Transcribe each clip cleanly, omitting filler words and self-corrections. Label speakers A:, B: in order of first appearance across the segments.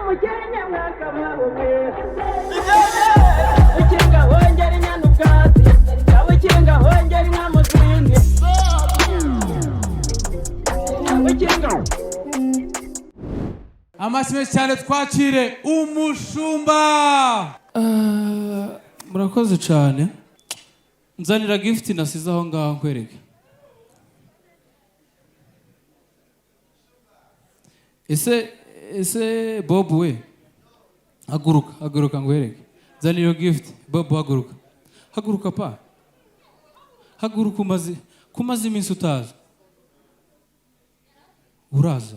A: mukenya mwaka mwabuke ukinga hongera inyana ubwatsi ukinga hongera inka muzindi ukinga
B: amasime cyane twakire umushumba. Murakoze cyane. Nzanira gift nasize aho ngaho nkwereke. Ese Bob we haguruka ngwereke. Nzanira gift Bob haguruka pa. Haguruka kumaze iminsi utaza. Uraza.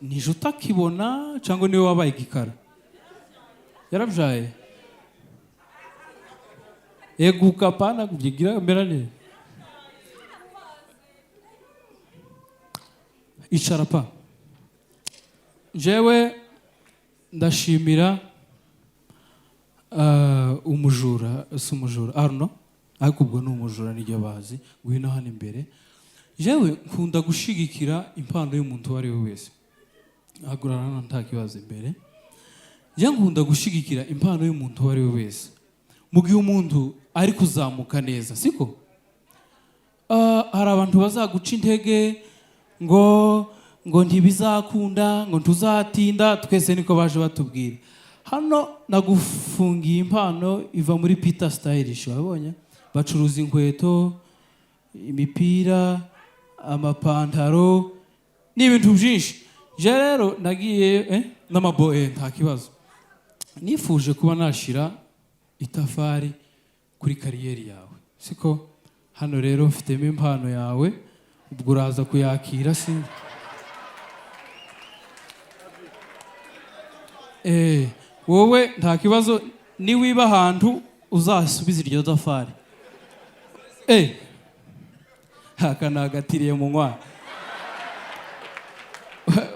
B: Nije utakibona cyangwa niwe wabaye igikara? Yarabyaye. Eguka pana kugira merane. Icara pa. Jewe ndashimira umujura Arno ariko ubwo ni umujura nijye bazi ngwino hano imbere. Jewe nkunda gushigikira impano y'umuntu wari we wese. Agurana nta kibazo imbere. Je nkunda gushigikira impano y'umuntu wari we wese. Mu gihe umuntu ari kuzamuka neza, siko? Hari abantu bazaguca intege ngo ntibizakunda, ngo tuzatinda, twese niko baje batubwira. Hano nagufungiye impano iva muri Peter Stylish, wabonye? Bacuruza inkweto, imipira, amapantaro n'ibintu byinshi. Je rero nagiye n'amaboe nta kibazo. Nifuje kuba nashira itafari kuri kariyeri yawe, siko? Hano rero mfitemo impano yawe, ubwo uraza kuyakira si? Wowe nta kibazo niwiba ahantu uzasubiza iryo tafari. Haka nagatiriye mu nkwa.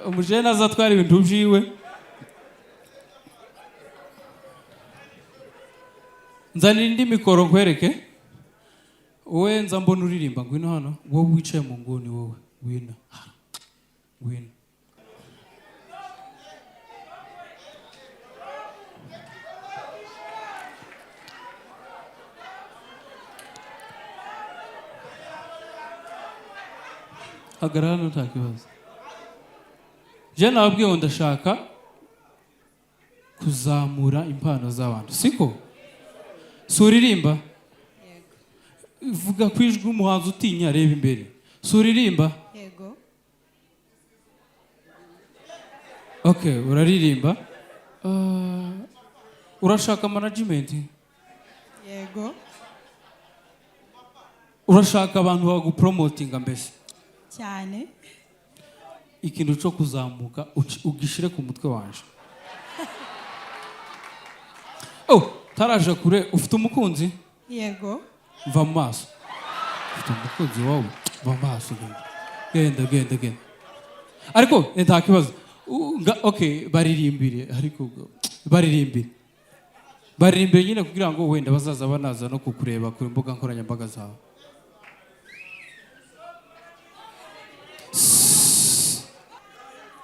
B: Umujene azatwara ibintu byiwe. Nzanira indi mikoro nkwereke. Wowe nza mbona uririmba ngwino hano. Wowe wicaye mu nguni wowe. Ngwino. Hagarara nta kibazo. Je nababwiye ngo ndashaka kuzamura impano z'abantu, siko? Suririmba?
C: Yego.
B: Vuga kwijwe umuhanzi utinya reba imbere. Suririmba?
C: Yego.
B: Okay, uraririmba? Urashaka management?
C: Yego.
B: Urashaka abantu bagupromotinga mbese?
C: Cyane.
B: Ikintu cyo kuzamuka ugishire ku mutwe wanje. Taraje kure ufite umukunzi?
C: Yego.
B: Mva mu maso. Ufite umukunzi wawe? Mva mu maso. Genda. Ariko nta kibazo. Okay, baririmbire ariko baririmbire nyine kugira ngo wenda bazaza banaza no kukureba ku mbuga nkoranyambaga zawe.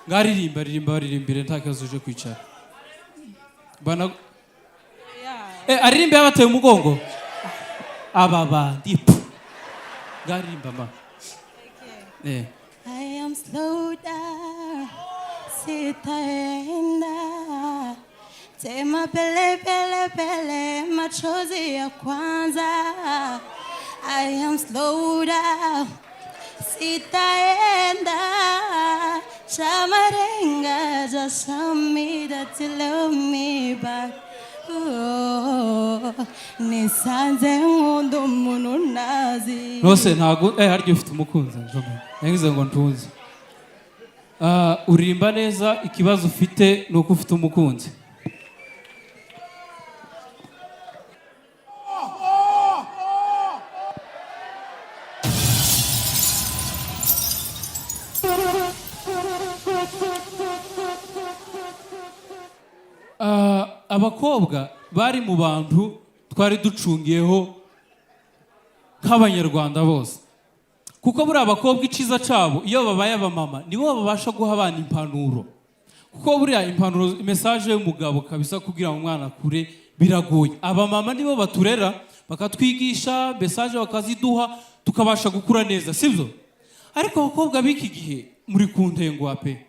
B: Baririmbire nta kibazo uje kwicara. Bana aririmbe abateye umugongo. Ababa dipu. Garirimba ma.
C: I am slow down. Sitaenda. Tema pele machozi ya kwanza. I am slow down. Sitaenda. Shamarenga just tell me that you love me back. Nisanze nkundo muntu nazi.
B: Nose ntago haryo ufite umukunzi njome. Yagize ngo ntunze. Urimba neza ikibazo ufite nuko ufite umukunzi. Abakobwa bari mu bantu twari ducungiyeho nk'abanyarwanda bose, kuko buri abakobwa iciza cabo iyo babaye abamama nibo babasha guha abana impanuro, kuko buriya impanuro message y'umugabo kabisa kugira ngo umwana kure biragoye. Abamama nibo baturera bakatwigisha message bakaziduha tukabasha gukura neza, sibyo? Ariko abakobwa b'iki gihe muri kuntengwa pe,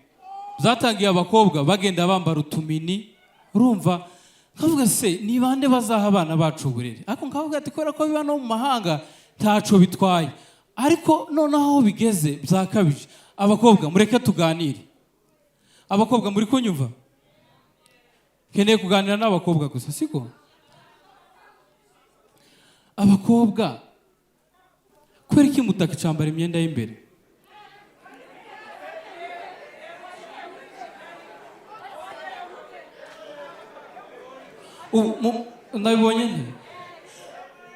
B: zatangiye abakobwa bagenda bambara utumini, urumva kavuga se ni bande bazaha abana bacu uburere. Ariko nkavuga ati kubera ko biba no mu mahanga ntaco bitwaye, ariko noneho aho bigeze byakabije. Abakobwa mureke tuganire. Abakobwa muri kunyumva? Keneye kuganira n'abakobwa gusa, siko? Abakobwa kubera iki mutakicambara imyenda y'imbere? Nabibonye nte?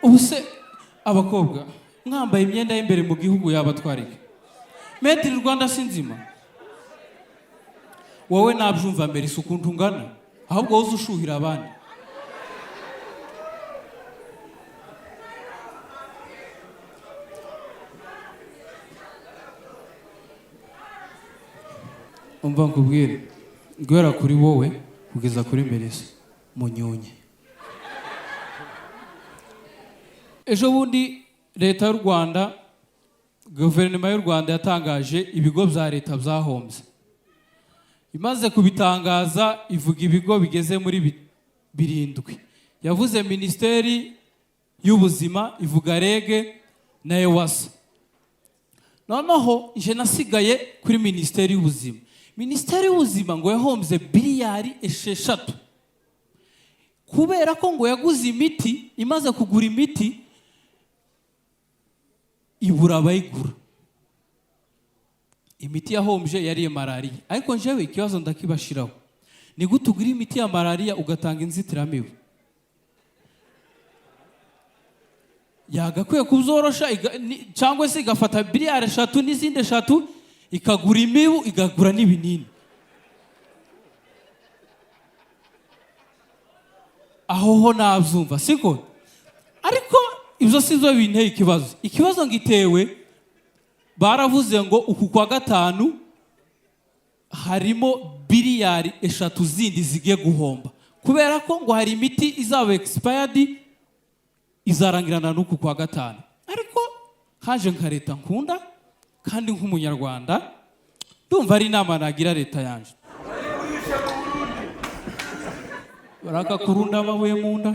B: Ubu se abakobwa mwambaye imyenda y'imbere mu gihugu yabatwarike? Made in Rwanda sinzima. Wowe nabyumva mbere isukuntu ungana, ahubwo wowe ushuhira abandi. Umva nkubwire, guhera kuri wowe kugeza kuri Melissa Munyunye. Ejo bundi leta y'u Rwanda, guverinoma y'u Rwanda yatangaje ibigo bya leta byahombye. Imaze kubitangaza ivuga ibigo bigeze muri 7. Yavuze Minisiteri y'Ubuzima, ivuga REG na EWASA. Noneho je nasigaye kuri Minisiteri y'Ubuzima. Minisiteri y'Ubuzima ngo yahombye biliyari 6. Kubera ko ngo yaguze imiti, imaze kugura imiti ibura abayigura. Imiti yahombye yari malaria. Ariko njewe ikibazo ndakibashiraho. Ni gute ugura imiti ya malaria ugatanga inzitiramibu? Yagakwiye kuzorosha cyangwa se igafata biliyari 3 n'izindi 3 ikagura imibu igagura n'ibinini. Aho ho nabyumva, siko? Ariko ibyo sizo binteye ikibazo. Ikibazo ngitewe baravuze ngo uku kwa gatanu harimo biliyari 3 zindi zigiye guhomba. Kubera ko ngo hari imiti izaba expired izarangirana n'uku kwa gatanu. Ariko haje nka leta nkunda kandi nk'umunyarwanda ndumva ari inama nagira leta yanje. Baraka kurunda amabuye mu nda.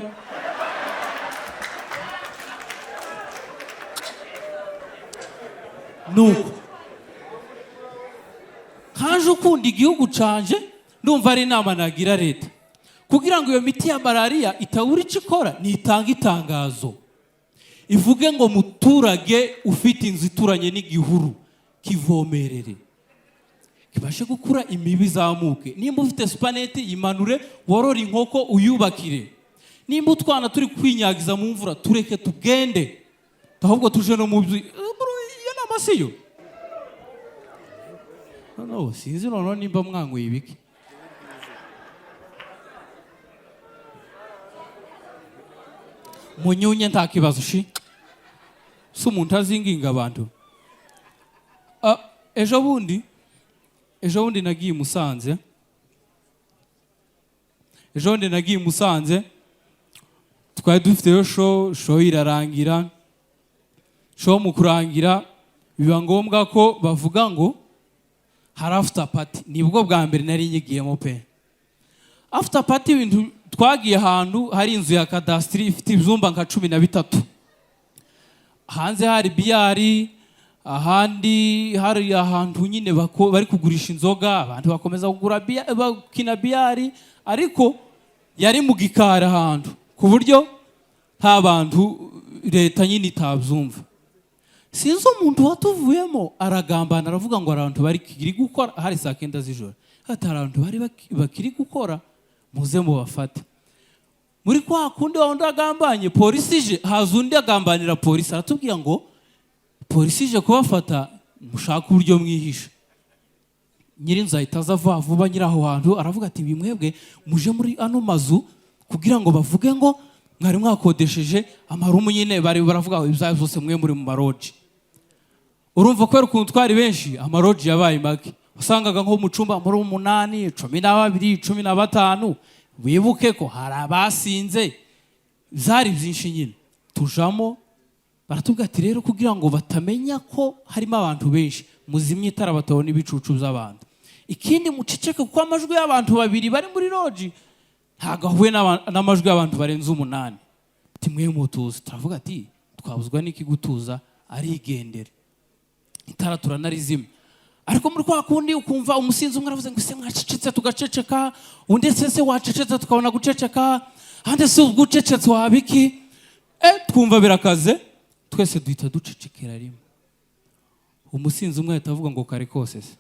B: Nuko haje ukunda igihugu canje ndumva ari inama nagira leta kugira ngo iyo miti ya malaria itabura icyo ikora, nitanga itangazo ivuge ngo muturage ufite inzu ituranye n'igihuru kivomerere kibashe gukura imibi zamuke. Nimba ufite supanete yimanure worora inkoko uyubakire. Nimba utwana turi kwinyagiza mu mvura tureke tugende, ahubwo tuje no mu byo namasiyo. No, sinzi noneho nimba mwanguye ibiki. Munyunye nta kibazo shi si umuntu azinginga abantu. Ejo bundi nagiye Musanze. Twari dufite show irarangira. Show mu kurangira biba ngombwa ko bavuga ngo hari after party. Nibwo bwa mbere nari nyigiyemo pe. After party ibintu twagiye ahantu hari inzu ya kadastri ifite ibyumba nka 13. Hanze hari biyari, ahandi hari ahantu nyine bari kugurisha inzoga, abantu bakomeza kugura bakina biyari, ariko yari mu gikara ahantu ku buryo nta bantu leta nyine itabyumva. Sinzo umuntu watuvuyemo aragambana aravuga ngo abantu bari kiri gukora, hari saa 9 z'ijoro, ati abantu bari bakiri gukora muze mu bafata. Muri kwa kundi wa ndagambanye polisi ije, haza undi agambanira polisi aratubwira ngo polisi ije kubafata mushaka uburyo mwihisha. Nyirinzu ahita aza vuba nyiraho hantu aravuga ati bimwebwe muje muri ano mazu kugira ngo bavuge ngo mwari mwakodesheje amarumu nyine bari baravuga ngo ibyayo byose mwe muri mu maroji. Urumva ko ukuntu twari benshi amaroji yabaye make. wasangaga nko mu cumba muri 8, 12, 15, wibuke ko hari abasinze zari byinshi nyine tujamo. Baratubwira ati rero kugira ngo batamenya ko harimo abantu benshi muzimye itara batabona ibicucu by'abantu, ikindi muceceke kuko amajwi y'abantu babiri bari muri loji ntago ahuye n'amajwi y'abantu barenze 8. Timwe mutuza. Turavuga ati twabuzwa n'iki gutuza, arigendere. Itara turanarizimye. Ariko muri kwa kundi ukumva umusinzi umwe aravuze ngo se mwacecetse tugaceceka, undi se wacecetse tukabona guceceka, hande se ugucecetse wabiki. Twumva birakaze, twese duhita ducecekera rimwe. Umusinzi umwe ahita avuga ngo kare kose se.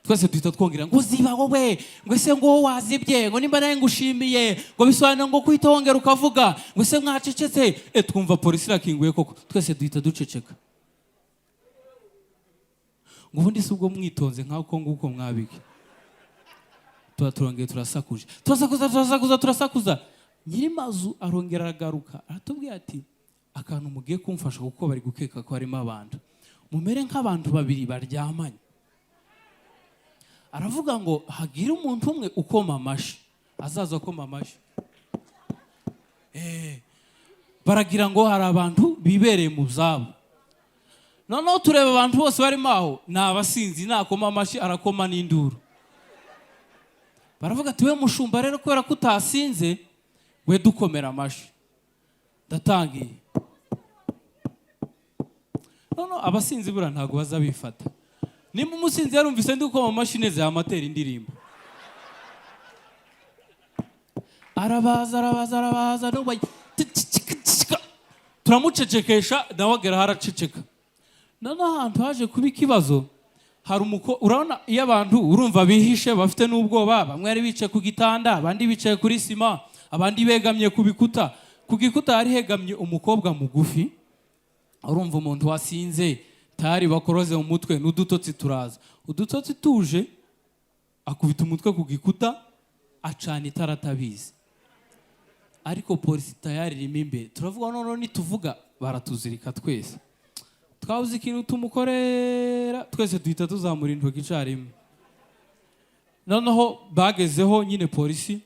B: Twese duhita twongera ngo ziba wowe, ngo se ngo wazibye, ngo nimba naye ngushimiye, ngo bisobanura ngo kuhita wongera ukavuga, ngo se mwacecetse. Twumva polisi irakinguye koko, twese duhita duceceka. Ngo ubundi si ubwo mwitonze nk'uko nguko mwabike. Turongeye turasakuza. Nyirimazu arongera aragaruka aratubwira ati akantu mugiye kumfasha kuko bari gukeka ko harimo abantu, mumere nk'abantu babiri baryamanye. Aravuga ngo hagira umuntu umwe ukoma amashi, azaza akoma amashi. Baragira ngo hari abantu bibereye mu zabo. Noneho tureba abantu bose barimo aho ni abasinzi, nakoma amashi arakoma n'induru. Baravuga ati we mushumba rero kubera ko utasinze we dukomera amashi. Ndatangiye. Noneho abasinzi bura ntago baza bifata. Nimba umusinzi yarumvise ndi gukoma amashi neza yamatera indirimbo. Arabaza no bayi. Turamucecekesha ndawagera haraceceka. Noneho ahantu haje kuba ikibazo, hari urabona iyo abantu urumva bihishe bafite n'ubwoba, bamwe ari bicaye ku gitanda, abandi bicaye kuri sima, abandi begamye ku bikuta. Ku gikuta hari hegamye umukobwa mugufi, urumva umuntu wasinze tari bakoroze mu mutwe n'udutotsi turaza. Udutotsi tuje akubita umutwe ku gikuta, acana itara atabizi. Ariko polisi tayari irimo imbere. Turavuga noneho nituvuga baratuzirika twese. Twabuze ikintu tumukorera, twese duhita tuzamura intoki icarimwe. Noneho bagezeho nyine polisi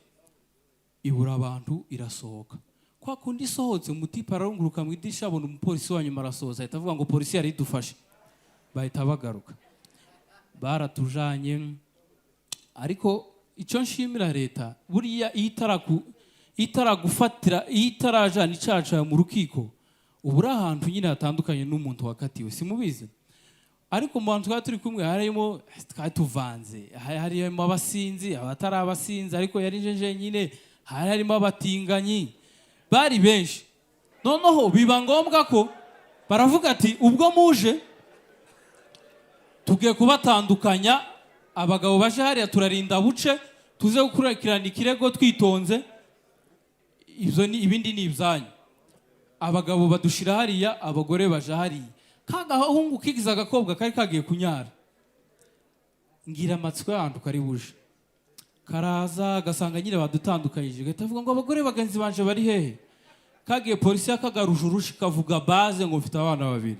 B: ibura abantu irasohoka. Kwa kundi isohotse umutipa ararunguruka mu idirisha abona umupolisi wa nyuma arasohoza, ahita avuga ngo polisi yari idufashe. Bahita bagaruka. Baratujanye. Ariko icyo nshimira leta, buriya itaragufatira, itarajana icaca mu rukiko, ubura ahantu nyine hatandukanye n'umuntu wakatiwe, simubizi. Ariko mu bantu twari turi kumwe harimo twatuvanze, harimo abasinzi, abatari abasinzi, ariko yari nje nyine harimo abatinganyi, bari benshi. Noneho biba ngombwa ko baravuga ati ubwo muje tugiye kubatandukanya, abagabo baje hariya turarinda buce tuze gukurikirana ikirego twitonze, ibindi ni ibyanyu. Abagabo badushira hariya, abagore baje hariya. Kagahungu kigiza agakobwa kari kagiye kunyara, ngira amatsiko yandu kari buje, karaza gasanga nyine badutandukanyije, gatavuga ngo abagore bagenzi banje bari hehe. Kagiye polisi yakagaruje urushi kavuga baze ngo mfite abana babiri.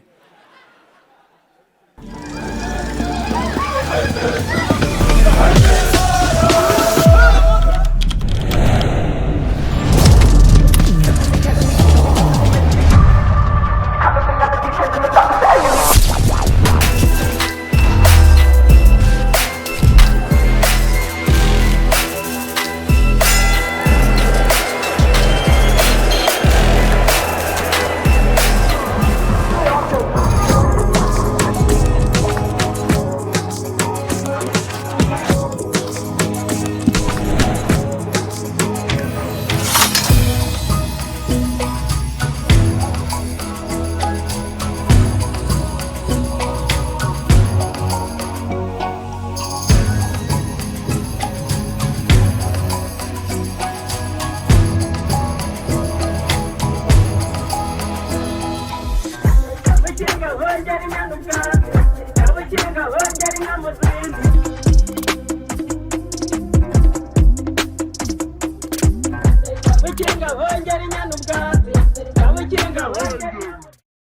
A: Wengeri